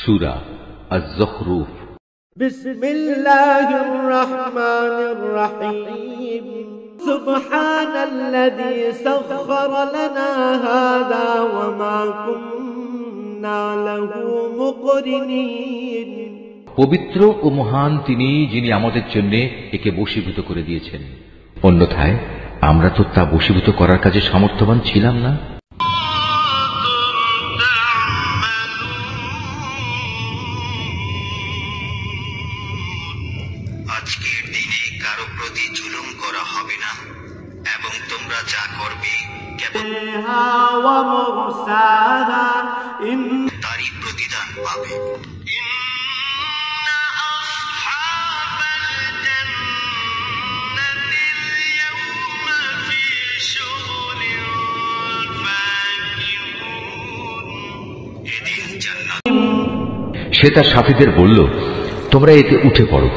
সূরা আয-যুখরুফ। বিসমিল্লাহির রহমানির রহিম। সুবহানাল্লাযী সাখখারা লানা হাযা ওয়া মা কুন্না লাহু মুকরিনিন। পবিত্র ও মহান তিনি, যিনি আমাদের জন্য একে বশীভূত করে দিয়েছেন, অন্যথায় আমরা তো তা বশীভূত করার কাজে সামর্থ্যবান ছিলাম না। আজকের দিনে কারো প্রতি জুলুম করা হবে না এবং তোমরা যা করবে কেবল তারই প্রতিদান পাবে। সে তার সাথীদের বলল, তোমরা এতে উঠে পড়ো,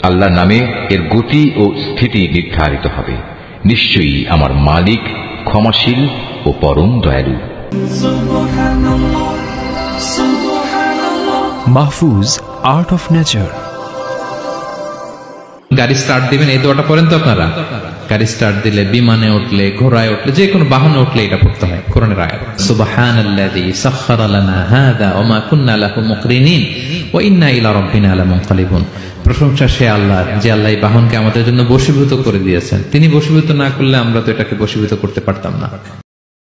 আল্লাহর নামে এর গতি ও স্থিতি নির্ধারিত হবে। নিশ্চয়ই আমার মালিক ক্ষমাশীল ও পরম দয়ালু। Mahfuz art of nature. গাড়ি স্টার্ট দিবেন, এই দোয়াটা পড়েন তো আপনারা? গাড়ি স্টার্ট দিলে, বিমানে উঠলে, ঘোড়ায় উঠলে, যে কোনো বাহনে উঠলে এটা পড়তে হয়। কোরআনের আয়াত, সুবহানাল্লাযী সাখখারা লানা হাযা ওয়া মা কুন্না লাহু মুকরিনিন ওয়া ইন্না ইলা রাব্বিনা লামুনকালিবুন। প্রশংসা সে আল্লাহর, যে আল্লাহ এই বাহনকে আমাদের জন্য বশীভূত করে দিয়েছেন। তিনি বশীভূত না করলে আমরা তো এটাকে বশীভূত করতে পারতাম না।